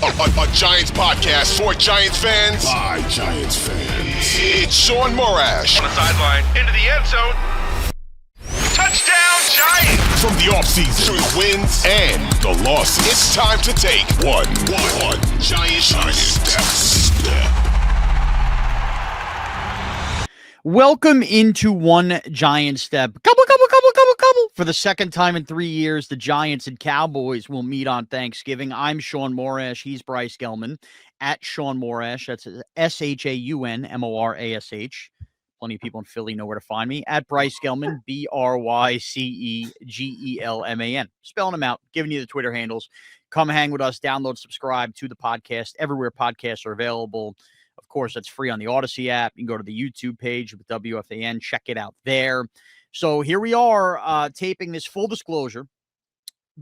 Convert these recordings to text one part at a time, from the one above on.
A Giants podcast for Giants fans by Giants fans. It's Shaun Morash. On the sideline, into the end zone. Touchdown, Giants! From the offseason to the wins and the losses, it's time to take one Giant step. Welcome into One Giant Step. Couple. For the second time in 3 years, the Giants and Cowboys will meet on Thanksgiving. I'm Shaun Morash. He's Bryce Gelman. At Shaun Morash. That's ShaunMorash. Plenty of people in Philly know where to find me. At Bryce Gelman, BryceGelman. Spelling them out, giving you the Twitter handles. Come hang with us. Download, subscribe to the podcast everywhere podcasts are available. Of course, that's free on the Odyssey app. You can go to the YouTube page with WFAN. Check it out there. So here we are taping this, full disclosure,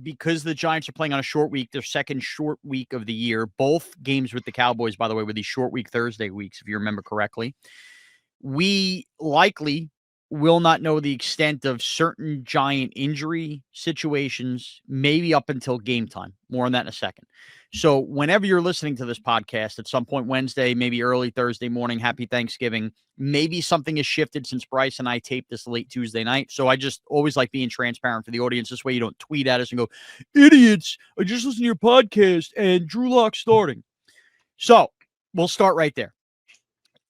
because the Giants are playing on a short week, their second short week of the year. Both games with the Cowboys, by the way, were these short week Thursday weeks, if you remember correctly. We likely will not know the extent of certain Giant injury situations, maybe up until game time. More on that in a second. So whenever you're listening to this podcast at some point Wednesday, maybe early Thursday morning, happy Thanksgiving. Maybe something has shifted since Bryce and I taped this late Tuesday night. So I just always like being transparent for the audience. This way you don't tweet at us and go, idiots, I just listened to your podcast and Drew Lock's starting. So we'll start right there.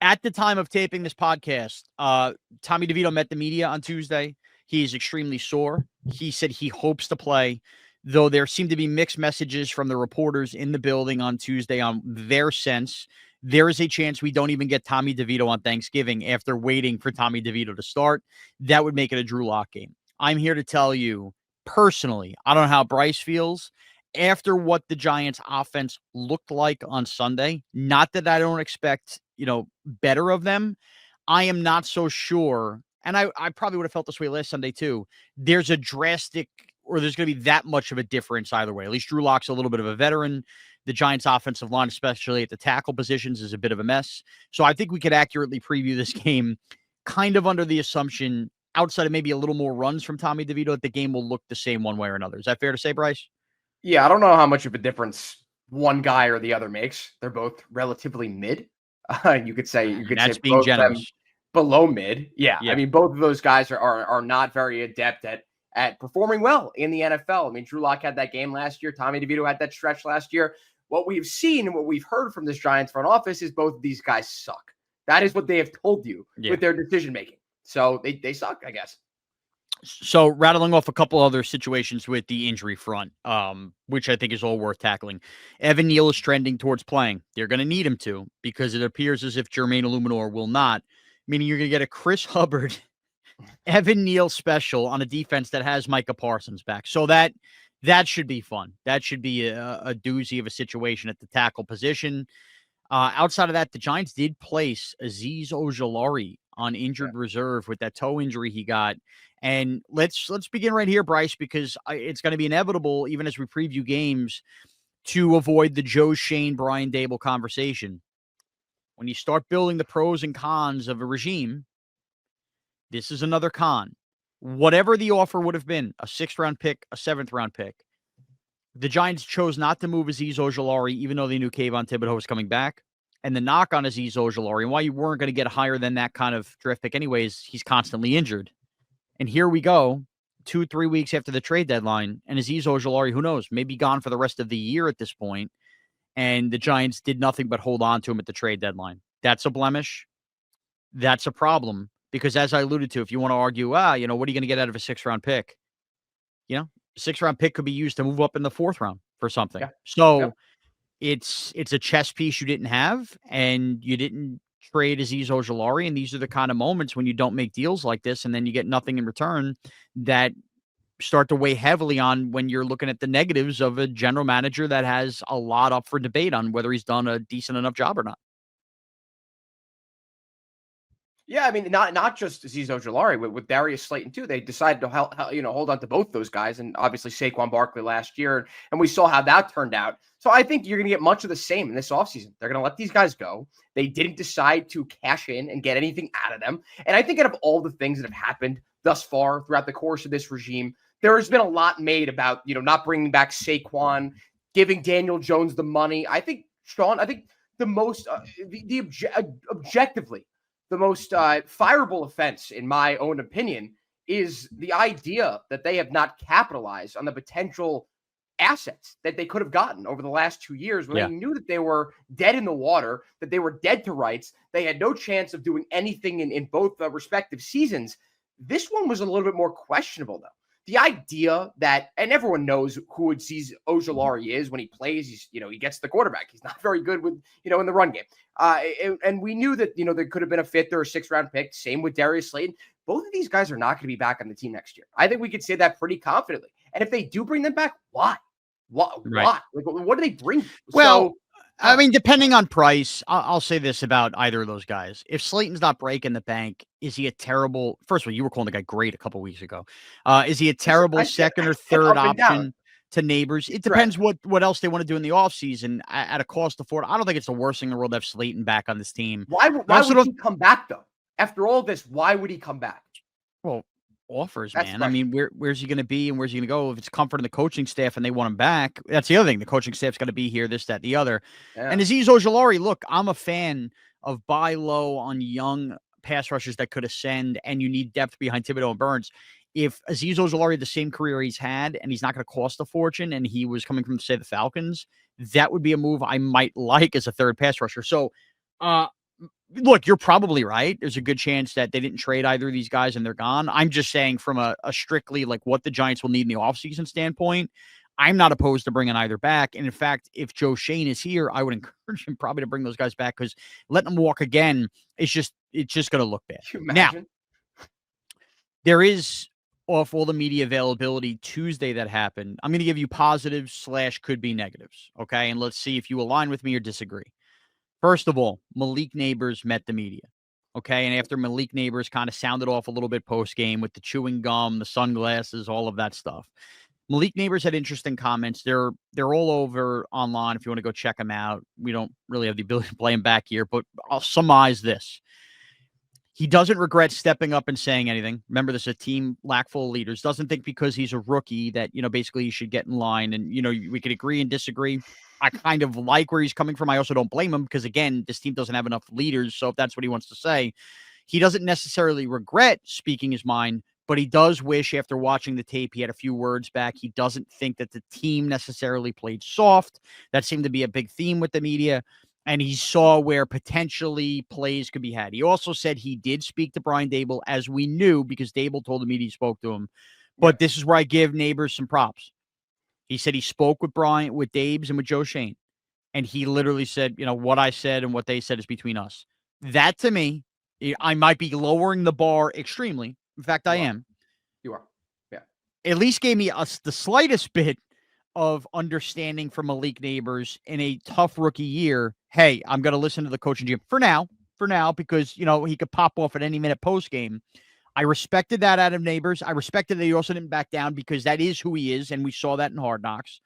At the time of taping this podcast, Tommy DeVito met the media on Tuesday. He is extremely sore. He said he hopes to play, though there seemed to be mixed messages from the reporters in the building on Tuesday on their sense. There is a chance we don't even get Tommy DeVito on Thanksgiving after waiting for Tommy DeVito to start. That would make it a Drew Lock game. I'm here to tell you, personally, I don't know how Bryce feels. After what the Giants offense looked like on Sunday, not that I don't expect, better of them, I am not so sure. And I probably would have felt this way last Sunday too. There's a drastic, or there's going to be that much of a difference either way. At least Drew Lock's a little bit of a veteran. The Giants offensive line, especially at the tackle positions, is a bit of a mess. So I think we could accurately preview this game kind of under the assumption, outside of maybe a little more runs from Tommy DeVito, that the game will look the same one way or another. Is that fair to say, Bryce? Yeah, I don't know how much of a difference one guy or the other makes. They're both relatively mid. You could say that's say being both generous. Below mid. Yeah. Yeah. I mean, both of those guys are not very adept at performing well in the NFL. I mean, Drew Lock had that game last year. Tommy DeVito had that stretch last year. What we've seen and what we've heard from this Giants front office is both of these guys suck. That is what they have told you with their decision making. So they suck, I guess. So rattling off a couple other situations with the injury front, which I think is all worth tackling. Evan Neal is trending towards playing. They're going to need him to, because it appears as if Jermaine Illuminor will not, meaning you're going to get a Chris Hubbard, Evan Neal special on a defense that has Micah Parsons back. So that should be fun. That should be a doozy of a situation at the tackle position. Outside of that, the Giants did place Azeez Ojulari on injured reserve with that toe injury he got. And let's begin right here, Bryce, because it's going to be inevitable, even as we preview games, to avoid the Joe Schoen, Brian Daboll conversation. When you start building the pros and cons of a regime, this is another con. Whatever the offer would have been, a 6th-round pick, a 7th-round pick, the Giants chose not to move Azeez Ojulari, even though they knew Kayvon Thibodeau was coming back. And the knock on Azeez Ojulari, and why you weren't going to get higher than that kind of draft pick anyways, he's constantly injured. And here we go, 2-3 weeks after the trade deadline, and Azeez Ojulari, who knows, maybe gone for the rest of the year at this point, and the Giants did nothing but hold on to him at the trade deadline. That's a blemish. That's a problem, because as I alluded to, if you want to argue, what are you going to get out of a 6th-round pick? A 6th-round pick could be used to move up in the 4th round for something. Yeah. So it's a chess piece you didn't have, and you didn't trade Azeez Ojulari, and these are the kind of moments when you don't make deals like this and then you get nothing in return that start to weigh heavily on when you're looking at the negatives of a general manager that has a lot up for debate on whether he's done a decent enough job or not. Yeah, I mean, not just Azeez Ojulari, with Darius Slayton too. They decided to hold on to both those guys, and obviously Saquon Barkley last year, and we saw how that turned out. So I think you're going to get much of the same in this offseason. They're going to let these guys go. They didn't decide to cash in and get anything out of them. And I think out of all the things that have happened thus far throughout the course of this regime, there has been a lot made about, not bringing back Saquon, giving Daniel Jones the money. I think, Shaun, the most, objectively, the most fireable offense, in my own opinion, is the idea that they have not capitalized on the potential assets that they could have gotten over the last 2 years when they knew that they were dead in the water, that they were dead to rights. They had no chance of doing anything in both respective seasons. This one was a little bit more questionable, though. The idea that, and everyone knows who Azeez Ojulari is when he plays, he gets the quarterback. He's not very good with, in the run game. And we knew that, there could have been a 5th or a 6th round pick. Same with Darius Slayton. Both of these guys are not going to be back on the team next year. I think we could say that pretty confidently. And if they do bring them back, why? What? Right. Like, what do they bring? Well, I mean, depending on price, I'll say this about either of those guys. If Slayton's not breaking the bank, is he a terrible? First of all, you were calling the guy great a couple weeks ago. Is he a terrible second or third option to Nabers? It depends what else they want to do in the offseason at a cost afford. I don't think it's the worst thing in the world to have Slayton back on this team. Why would he come back, though? After all this, why would he come back? Well, offers, man. I mean, where's he going to be and where's he going to go? If it's comfort in the coaching staff and they want him back, that's the other thing. The coaching staff's got to be here, this, that, the other. Yeah. And Azeez Ojulari, look, I'm a fan of buy low on young pass rushers that could ascend, and you need depth behind Thibodeau and Burns. If Azeez Ojulari had the same career he's had and he's not going to cost a fortune and he was coming from, say, the Falcons, that would be a move I might like as a third pass rusher. So, look, you're probably right. There's a good chance that they didn't trade either of these guys and they're gone. I'm just saying from a strictly like what the Giants will need in the offseason standpoint, I'm not opposed to bringing either back. And in fact, if Joe Schoen is here, I would encourage him probably to bring those guys back because letting them walk again, it's just going to look bad. Now, there is, off all the media availability Tuesday that happened, I'm going to give you positives / could be negatives. Okay. And let's see if you align with me or disagree. First of all, Malik Nabers met the media. Okay. And after Malik Nabers kind of sounded off a little bit post-game with the chewing gum, the sunglasses, all of that stuff, Malik Nabers had interesting comments. They're all over online if you want to go check them out. We don't really have the ability to play them back here, but I'll surmise this. He doesn't regret stepping up and saying anything. Remember, this is a team lack full of leaders. Doesn't think because he's a rookie that, basically he should get in line. And, we could agree and disagree. I kind of like where he's coming from. I also don't blame him because, again, this team doesn't have enough leaders. So if that's what he wants to say, he doesn't necessarily regret speaking his mind, but he does wish after watching the tape, he had a few words back. He doesn't think that the team necessarily played soft. That seemed to be a big theme with the media. And he saw where potentially plays could be had. He also said he did speak to Brian Daboll, as we knew, because Daboll told the media he spoke to him. But this is where I give Nabers some props. He said he spoke with Brian, with Dabes, and with Joe Schoen. And he literally said, what I said and what they said is between us. That, to me, I might be lowering the bar extremely. In fact, I am. You are. Yeah. At least gave me the slightest bit of understanding from Malik Nabers in a tough rookie year. Hey, I'm going to listen to the coaching GM for now, because, he could pop off at any minute post game. I respected that out of Nabers. I respected that he also didn't back down because that is who he is. And we saw that in Hard Knocks.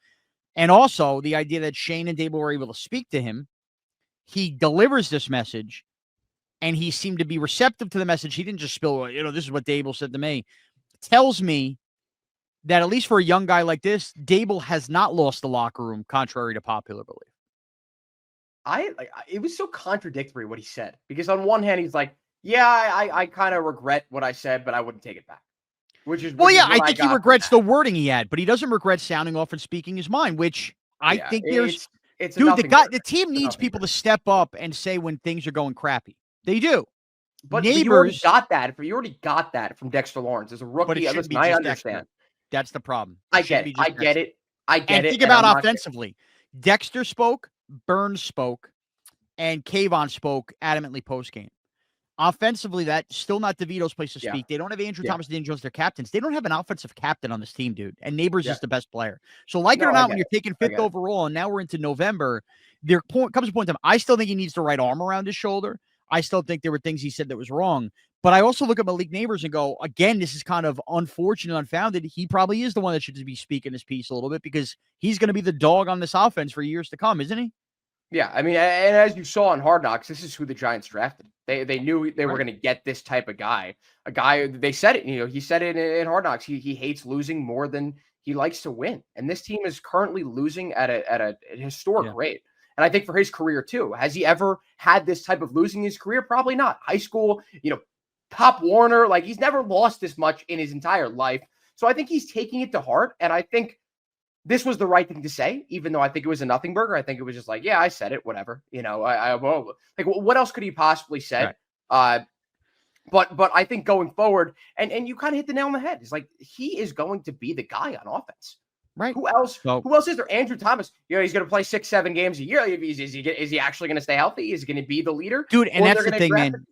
And also the idea that Shane and Daboll were able to speak to him. He delivers this message and he seemed to be receptive to the message. He didn't just spill, this is what Daboll said to me. Tells me that at least for a young guy like this, Daboll has not lost the locker room, contrary to popular belief. It was so contradictory what he said, because on one hand, he's like, yeah, I kind of regret what I said, but I wouldn't take it back. I think he regrets the wording he had, but he doesn't regret sounding off and speaking his mind, which I think there's, dude, the team needs people to step up and say when things are going crappy. They do. But you already got that. You already got that from Dexter Lawrence as a rookie. Listen, I understand. Dexter. That's the problem. I get it. And think about offensively. Dexter spoke, Burns spoke, and Kayvon spoke adamantly post-game. Offensively, that's still not DeVito's place to speak. They don't have Andrew Thomas and Daniel Jones, their captains. They don't have an offensive captain on this team, dude. And Nabers is the best player. So it or not, when you're taking 5th overall, and now we're into November, there comes a point in time. I still think he needs the right arm around his shoulder. I still think there were things he said that was wrong. But I also look at Malik Nabers and go, again, this is kind of unfortunate, unfounded. He probably is the one that should be speaking his piece a little bit because he's going to be the dog on this offense for years to come, isn't he? Yeah, I mean, and as you saw in Hard Knocks, this is who the Giants drafted. They knew they were going to get this type of guy. A guy, they said it, he said it in Hard Knocks. He hates losing more than he likes to win. And this team is currently losing at a historic rate. And I think for his career too, has he ever had this type of losing in his career? Probably not. High school, Pop Warner, like he's never lost this much in his entire life. So I think he's taking it to heart. And I think this was the right thing to say, even though I think it was a nothing burger. I think it was just like, yeah, I said it, whatever. What else could he possibly say? Right. But I think going forward, and you kind of hit the nail on the head. It's like he is going to be the guy on offense. Right. Who else? Who else is there? Andrew Thomas. He's going to play 6-7 games a year. Is he actually going to stay healthy? Is he going to be the leader? Dude, and that's the thing, man.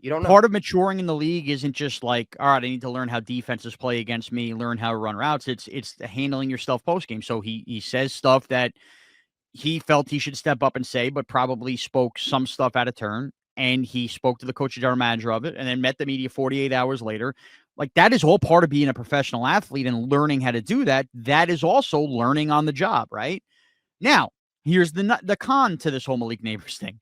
You don't know. Part of maturing in the league isn't just like, all right, I need to learn how defenses play against me, learn how to run routes. It's handling yourself post game. So he says stuff that he felt he should step up and say, but probably spoke some stuff out of turn. And he spoke to the coach and general manager of it, and then met the media 48 hours later. Like, that is all part of being a professional athlete and learning how to do that. That is also learning on the job, right? Now, here's the con to this whole Malik Nabers thing.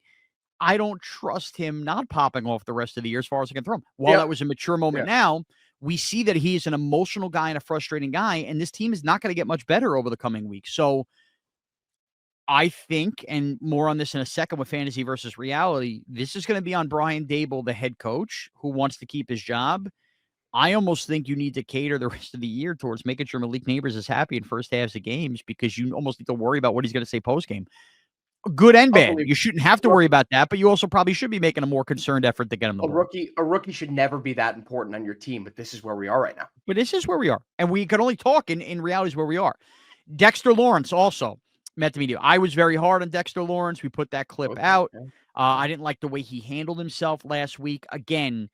I don't trust him not popping off the rest of the year as far as I can throw him. While that was a mature moment now, we see that he's an emotional guy and a frustrating guy, and this team is not going to get much better over the coming weeks. So I think, and more on this in a second with fantasy versus reality, this is going to be on Brian Daboll, the head coach, who wants to keep his job. I almost think you need to cater the rest of the year towards making sure Malik Nabers is happy in first halves of games, because you almost need to worry about what he's going to say post-game. Good and bad. You shouldn't have to worry about that, but you also probably should be making a more concerned effort to get him the ball. A rookie should never be that important on your team, but this is where we are right now. But this is where we are, and we can only talk in realities where we are. Dexter Lawrence also met the media. I was very hard on Dexter Lawrence. We put that clip out. I didn't like the way he handled himself last week. Again,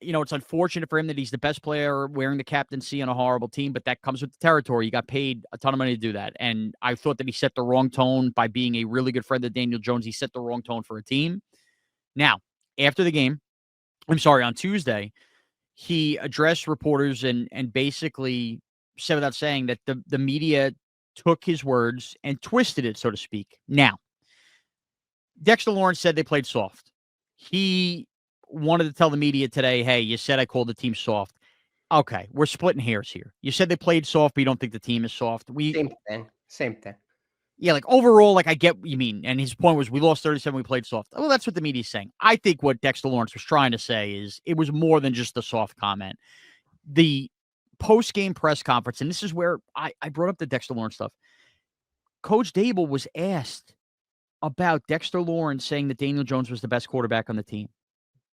it's unfortunate for him that he's the best player wearing the captaincy on a horrible team, but that comes with the territory. You got paid a ton of money to do that. And I thought that he set the wrong tone by being a really good friend of Daniel Jones. He set the wrong tone for a team. Now, after the game, on Tuesday, he addressed reporters and basically said without saying that the media took his words and twisted it, so to speak. Now, Dexter Lawrence said they played soft. He wanted to tell the media today, hey, you said I called the team soft. Okay, we're splitting hairs here. You said they played soft, but you don't think the team is soft. Same thing. Yeah, like overall, like I get what you mean. And his point was we lost 37, we played soft. Well, that's what the media's saying. I think what Dexter Lawrence was trying to say is it was more than just the soft comment. The post-game press conference, and this is where I brought up the Dexter Lawrence stuff. Coach Daboll was asked about Dexter Lawrence saying that Daniel Jones was the best quarterback on the team.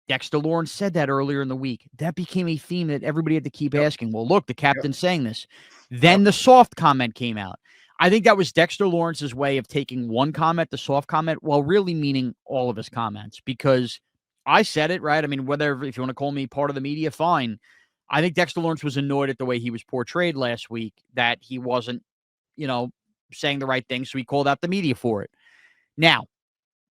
Dexter Lawrence said that earlier in the week. That became a theme that everybody had to keep asking. Well, look, the captain's saying this. Then the soft comment came out. I think that was Dexter Lawrence's way of taking one comment, the soft comment, while really meaning all of his comments. Because I said it, right? I mean, if you want to call me part of the media, fine. I think Dexter Lawrence was annoyed at the way he was portrayed last week, that he wasn't, saying the right thing. So he called out the media for it. Now,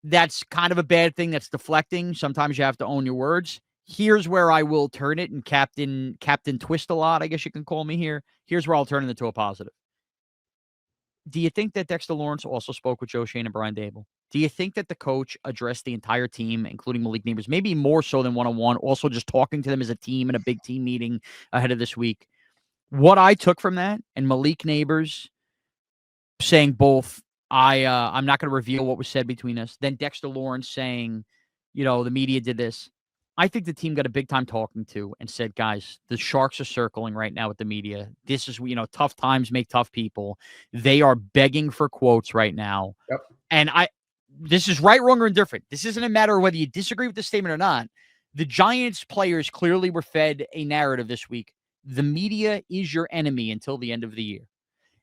that's kind of a bad thing. That's deflecting. Sometimes you have to own your words. Here's where I will turn it, and Captain Twist a lot, I guess you can call me here. Here's where I'll turn it into a positive. Do you think that Dexter Lawrence also spoke with Joe Schoen and Brian Daboll? Do you think that the coach addressed the entire team, including Malik Nabers, maybe more so than one-on-one, also just talking to them as a team in a big team meeting ahead of this week? What I took from that, and Malik Nabers saying both, I'm not going to reveal what was said between us. Then Dexter Lawrence saying, the media did this. I think the team got a big time talking to and said, guys, the sharks are circling right now with the media. This is, tough times make tough people. They are begging for quotes right now. Yep. And this is right, wrong, or indifferent. This isn't a matter of whether you disagree with the statement or not. The Giants players clearly were fed a narrative this week. The media is your enemy until the end of the year.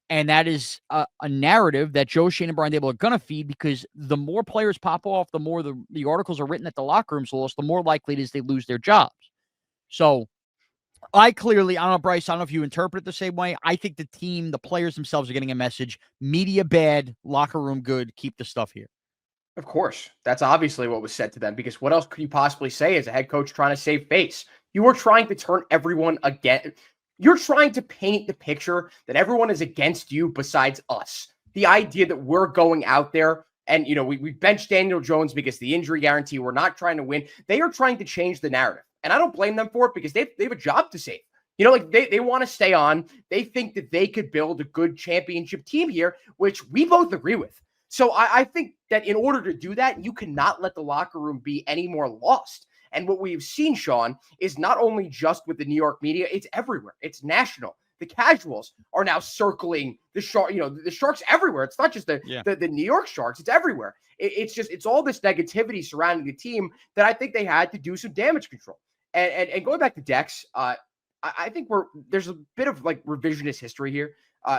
And that is a narrative that Joe Schoen and Brian Daboll are going to feed, because the more players pop off, the more the articles are written that the locker room's lost, the more likely it is they lose their jobs. So I don't know, Bryce, I don't know if you interpret it the same way. I think the team, the players themselves are getting a message. Media bad, locker room good, keep the stuff here. Of course. That's obviously what was said to them, because what else could you possibly say as a head coach trying to save face? You were trying to turn everyone against. You're trying to paint the picture that everyone is against you besides us. The idea that we're going out there and, we benched Daniel Jones because the injury guarantee, we're not trying to win. They are trying to change the narrative. And I don't blame them for it, because they have a job to save. You know, like they want to stay on. They think that they could build a good championship team here, which we both agree with. So I think that in order to do that, you cannot let the locker room be any more lost. And what we've seen, Shaun, is not only just with the New York media, it's everywhere. It's national. The casuals are now circling the Shark, the Sharks everywhere. It's not just the New York Sharks, it's everywhere. It's all this negativity surrounding the team that I think they had to do some damage control. And going back to Dex, I think there's a bit of like revisionist history here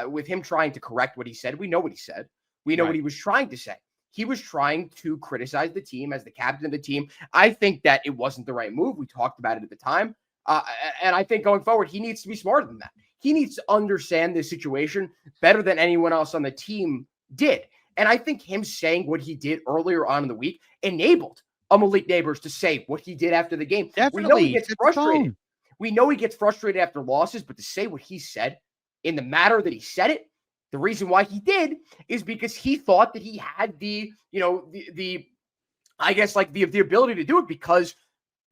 with him trying to correct what he said. We know what he said. We know what he was trying to say. He was trying to criticize the team as the captain of the team. I think that it wasn't the right move. We talked about it at the time. And I think going forward, he needs to be smarter than that. He needs to understand this situation better than anyone else on the team did. And I think him saying what he did earlier on in the week enabled Malik Nabers to say what he did after the game. Definitely. We know he gets frustrated. We know he gets frustrated after losses, but to say what he said in the manner that he said it, the reason why he did is because he thought that he had the ability to do it because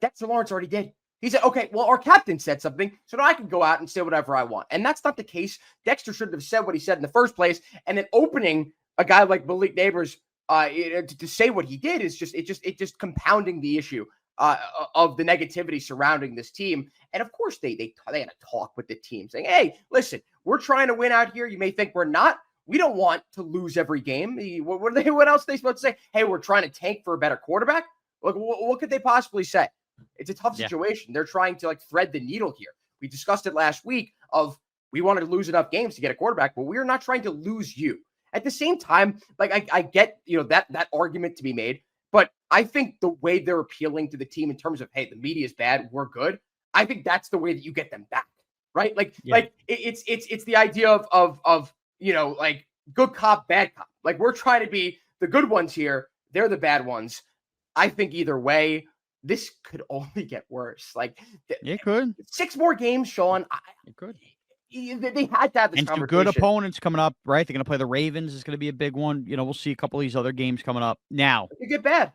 Dexter Lawrence already did. He said, okay, well, our captain said something, so now I can go out and say whatever I want. And that's not the case. Dexter shouldn't have said what he said in the first place. And then opening a guy like Malik Nabers to say what he did is just compounding the issue of the negativity surrounding this team. And of course, they had to talk with the team saying, hey, listen, we're trying to win out here. You may think we're not. We don't want to lose every game. What else are they supposed to say? Hey, we're trying to tank for a better quarterback. Look, what could they possibly say? It's a tough situation. They're trying to thread the needle here. We discussed it last week of we wanted to lose enough games to get a quarterback, but we're not trying to lose you. At the same time, I get that argument to be made, but I think the way they're appealing to the team in terms of, hey, the media is bad, we're good. I think that's the way that you get them back, right? It's the idea of good cop, bad cop. Like we're trying to be the good ones here. They're the bad ones. I think either way, this could only get worse. It could. 6 more games, Shaun. It could. They had to have this and conversation. some good opponents coming up, right? They're going to play the Ravens. It's going to be a big one. We'll see a couple of these other games coming up. Now, it get bad.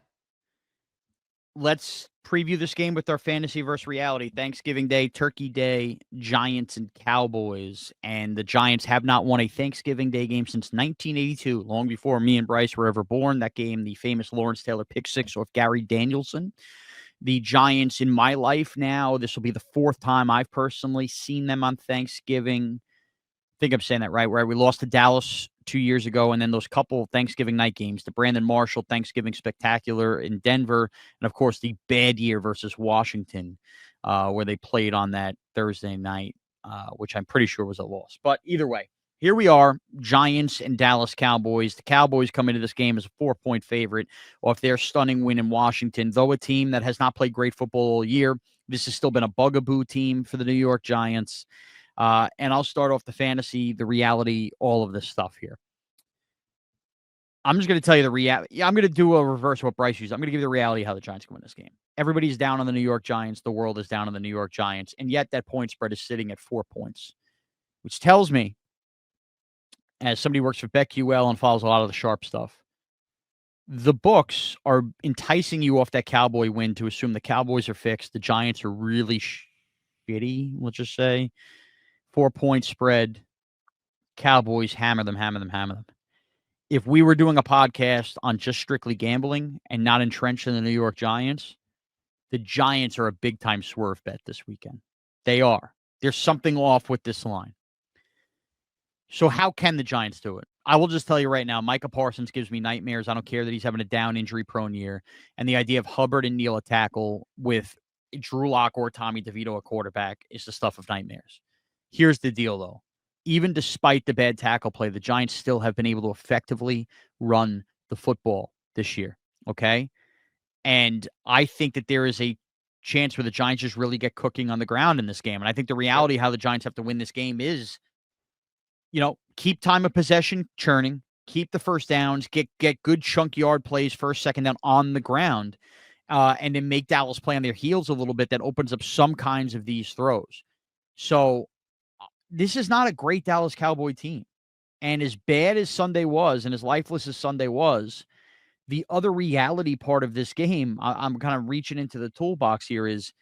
Let's preview this game with our fantasy versus reality. Thanksgiving Day, Turkey Day, Giants and Cowboys. And the Giants have not won a Thanksgiving Day game since 1982, long before me and Bryce were ever born. That game, the famous Lawrence Taylor pick six off Gary Danielson. The Giants in my life now, this will be the 4th time I've personally seen them on Thanksgiving. I think I'm saying that right, where we lost to Dallas 2 years ago, and then those couple Thanksgiving night games, the Brandon Marshall Thanksgiving Spectacular in Denver, and of course the bad year versus Washington, where they played on that Thursday night, which I'm pretty sure was a loss. But either way, here we are, Giants and Dallas Cowboys. The Cowboys come into this game as a 4-point favorite off their stunning win in Washington. Though a team that has not played great football all year, this has still been a bugaboo team for the New York Giants. And I'll start off the fantasy, the reality, all of this stuff here. I'm just going to tell you the reality. I'm going to do a reverse of what Bryce used. I'm going to give you the reality of how the Giants can win this game. Everybody's down on the New York Giants. The world is down on the New York Giants. And yet that point spread is sitting at 4 points, which tells me, as somebody who works for BetQL and follows a lot of the sharp stuff, the books are enticing you off that Cowboy win to assume the Cowboys are fixed. The Giants are really shitty, let's just say. 4-point spread. Cowboys hammer them. If we were doing a podcast on just strictly gambling and not entrenched in the New York Giants, the Giants are a big-time swerve bet this weekend. They are. There's something off with this line. So how can the Giants do it? I will just tell you right now, Micah Parsons gives me nightmares. I don't care that he's having a down injury-prone year. And the idea of Hubbard and Neal at tackle with Drew Lock or Tommy DeVito at quarterback is the stuff of nightmares. Here's the deal, though. Even despite the bad tackle play, the Giants still have been able to effectively run the football this year, okay? And I think that there is a chance where the Giants just really get cooking on the ground in this game. And I think the reality of how the Giants have to win this game is, keep time of possession churning, keep the first downs, get good chunk yard plays, first, second down on the ground, and then make Dallas play on their heels a little bit. That opens up some kinds of these throws. So this is not a great Dallas Cowboy team. And as bad as Sunday was and as lifeless as Sunday was, the other reality part of this game, I'm kind of reaching into the toolbox here, is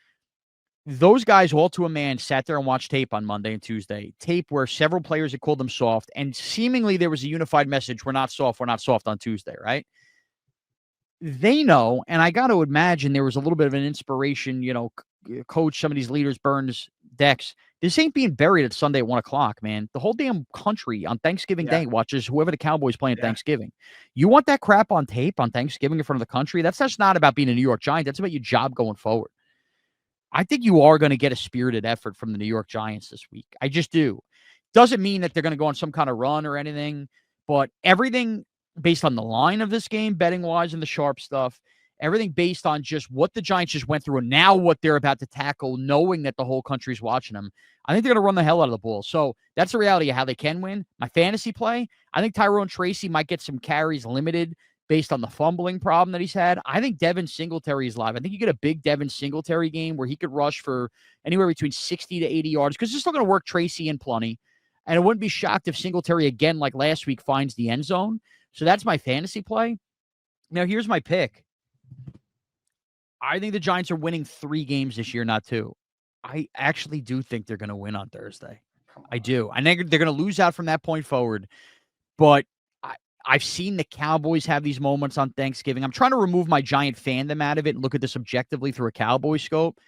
those guys, all to a man, sat there and watched tape on Monday and Tuesday. Tape where several players had called them soft, and seemingly there was a unified message: we're not soft on Tuesday, right? They know, and I got to imagine there was a little bit of an inspiration, coach, some of these leaders, Burns, Dex. This ain't being buried at Sunday at 1:00, man. The whole damn country on Thanksgiving Day watches whoever the Cowboys play at Thanksgiving. You want that crap on tape on Thanksgiving in front of the country? That's just not about being a New York Giant. That's about your job going forward. I think you are going to get a spirited effort from the New York Giants this week. I just do. Doesn't mean that they're going to go on some kind of run or anything, but everything based on the line of this game, betting-wise and the sharp stuff, everything based on just what the Giants just went through and now what they're about to tackle, knowing that the whole country's watching them, I think they're going to run the hell out of the ball. So that's the reality of how they can win. My fantasy play, I think Tyrone Tracy might get some carries limited based on the fumbling problem that he's had. I think Devin Singletary is live. I think you get a big Devin Singletary game where he could rush for anywhere between 60 to 80 yards because they're still going to work Tracy in plenty. And I wouldn't be shocked if Singletary, again, like last week, finds the end zone. So that's my fantasy play. Now, here's my pick. I think the Giants are winning 3 games this year, not 2. I actually do think they're going to win on Thursday. I do. I think they're going to lose out from that point forward. But I've seen the Cowboys have these moments on Thanksgiving. I'm trying to remove my Giant fandom out of it and look at this objectively through a Cowboy scope.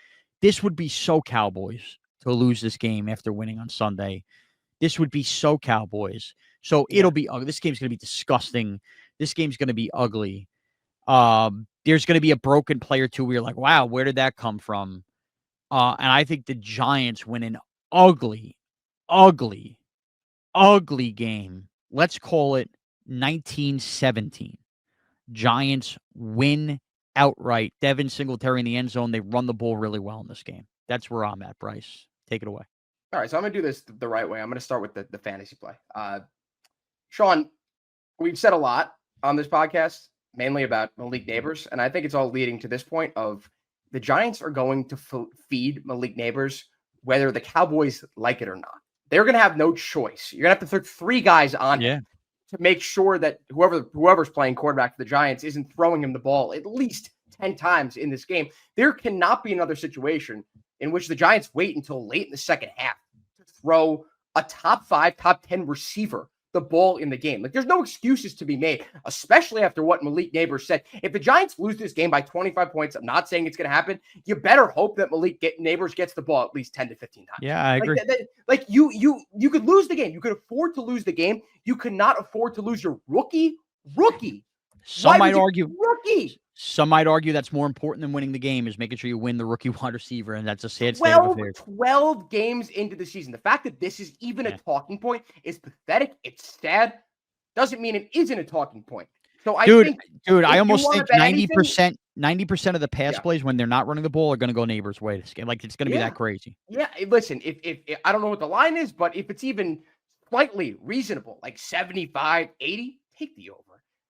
This would be so Cowboys to lose this game after winning on Sunday. This would be so Cowboys. So it'll be ugly. This game's going to be disgusting. This game's going to be ugly. There's going to be a broken play or two where you're like, wow, where did that come from? And I think the Giants win an ugly, ugly, ugly game. Let's call it 1917. Giants win outright. Devin Singletary in the end zone. They run the ball really well in this game. That's where I'm at, Bryce. Take it away. All right, so I'm going to do this the right way. I'm going to start with the fantasy play. Shaun, we've said a lot on this podcast, mainly about Malik Nabers, and I think it's all leading to this point of the Giants are going to feed Malik Nabers whether the Cowboys like it or not. They're going to have no choice. You're going to have to throw 3 guys on him to make sure that whoever's playing quarterback for the Giants isn't throwing him the ball at least 10 times in this game. There cannot be another situation in which the Giants wait until late in the second half to throw a top 5, top 10 receiver the ball in the game. Like, there's no excuses to be made, especially after what Malik Nabers said. If the Giants lose this game by 25 points, I'm not saying it's going to happen. You better hope that Nabers gets the ball at least 10 to 15 times. Yeah, I agree. You could lose the game. You could afford to lose the game. You could not afford to lose your rookie. Some might argue rookie. Some might argue that's more important than winning the game is making sure you win the rookie wide receiver, and that's a sad state of affairs. 12 games into the season. The fact that this is even a talking point is pathetic. It's sad. Doesn't mean it isn't a talking point. So I think I almost think 90% of the pass plays when they're not running the ball are going to go Nabers' way this game. Like, it's going to be that crazy. Yeah, listen, if I don't know what the line is, but if it's even slightly reasonable, like 75, 80, take the over.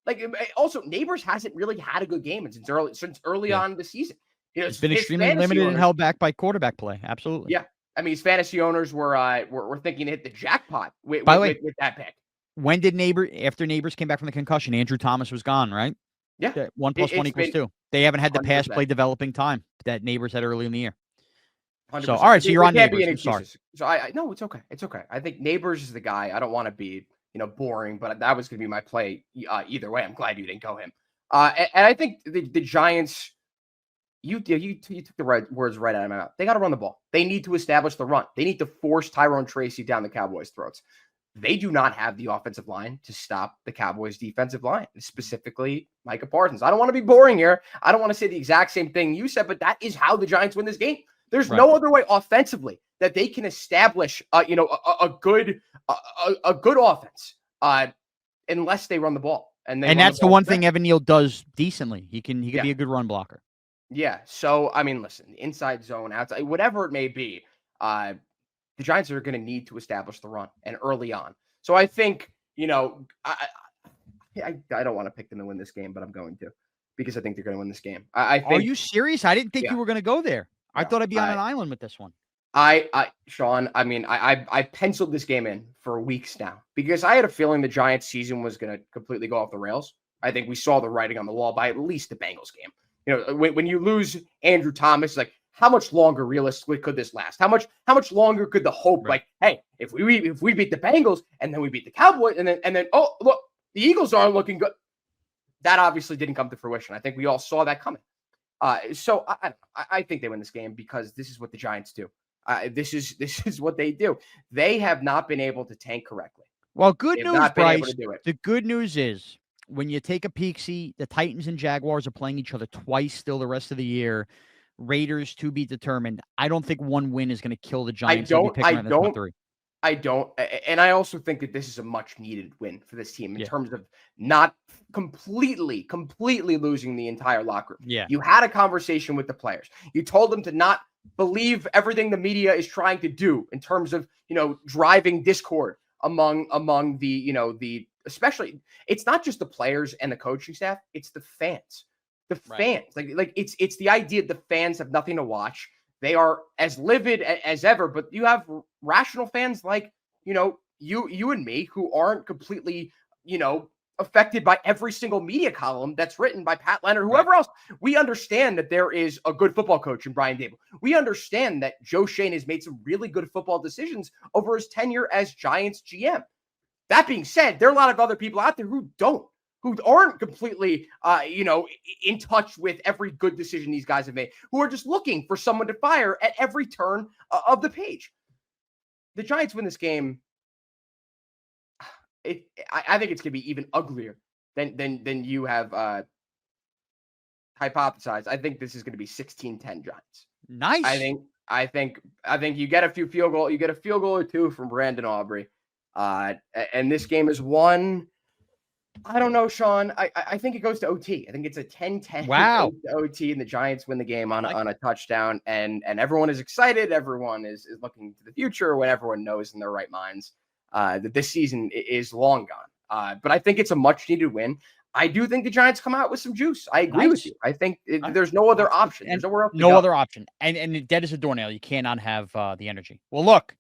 Like, also, Nabers hasn't really had a good game since early on in the season. It's been extremely limited and held back by quarterback play. Absolutely. Yeah. I mean, his fantasy owners were thinking to hit the jackpot with that pick. When did after Nabers came back from the concussion, Andrew Thomas was gone, right? Yeah. 1 + 1 = 2. They haven't had the pass play developing time that Nabers had early in the year. 100%. So, all right. So you're on Nabers. Sorry. So no, it's okay. It's okay. I think Nabers is the guy. I don't want to be, boring, but that was going to be my play either way. I'm glad you didn't go him. And I think the Giants, you took the right words right out of my mouth. They got to run the ball. They need to establish the run. They need to force Tyrone Tracy down the Cowboys' throats. They do not have the offensive line to stop the Cowboys' defensive line, specifically Micah Parsons. I don't want to be boring here. I don't want to say the exact same thing you said, but that is how the Giants win this game. There's no other way offensively that they can establish, a good offense, unless they run the ball. And that's the one thing Evan Neal does decently. He can be a good run blocker. Yeah. So I mean, listen, inside zone, outside, whatever it may be, the Giants are going to need to establish the run and early on. So I think, I don't want to pick them to win this game, but I'm going to, because I think they're going to win this game. Are you serious? I didn't think you were going to go there. I thought I'd be on an island with this one. Shaun, I mean, I penciled this game in for weeks now because I had a feeling the Giants season was going to completely go off the rails. I think we saw the writing on the wall by at least the Bengals game. When you lose Andrew Thomas, like, how much longer realistically could this last? How much longer could the hope, like, hey, if we beat the Bengals and then we beat the Cowboys and then oh look, the Eagles aren't looking good. That obviously didn't come to fruition. I think we all saw that coming. So I think they win this game because this is what the Giants do. This is what they do. They have not been able to tank correctly. Well, good news, Bryce. The good news is when you take a peek, see the Titans and Jaguars are playing each other twice still the rest of the year. Raiders to be determined. I don't think one win is going to kill the Giants. I don't. And I also think that this is a much needed win for this team in terms of not completely losing the entire locker room. Yeah. You had a conversation with the players. You told them to not believe everything the media is trying to do in terms of, driving discord among the especially, it's not just the players and the coaching staff, it's the fans. The fans, like it's the idea that the fans have nothing to watch. They are as livid as ever, but you have rational fans like, you and me who aren't completely, affected by every single media column that's written by Pat Leonard, whoever else. We understand that there is a good football coach in Brian Daboll. We understand that Joe Schoen has made some really good football decisions over his tenure as Giants GM. That being said, there are a lot of other people out there who aren't completely, in touch with every good decision these guys have made, who are just looking for someone to fire at every turn of the page. The Giants win this game. I think it's going to be even uglier than you have hypothesized. I think this is going to be 16-10 Giants. Nice. I think you get a field goal or two from Brandon Aubrey. And this game is won. I don't know, Shaun. I think it goes to OT. I think it's a 10-10 OT, and the Giants win the game on a touchdown. And everyone is excited. Everyone is looking to the future when everyone knows in their right minds that this season is long gone. But I think it's a much-needed win. I do think the Giants come out with some juice. I agree with you. I think there's no other option. There's nowhere else to go. Other option. And dead as a doornail. You cannot have the energy. Well, look.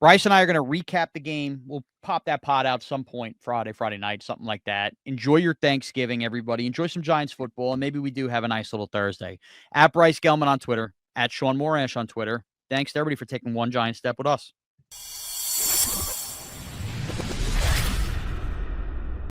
Bryce and I are going to recap the game. We'll pop that pod out some point Friday night, something like that. Enjoy your Thanksgiving, everybody. Enjoy some Giants football, and maybe we do have a nice little Thursday. At Bryce Gelman on Twitter, at Shaun Morash on Twitter. Thanks to everybody for taking one giant step with us.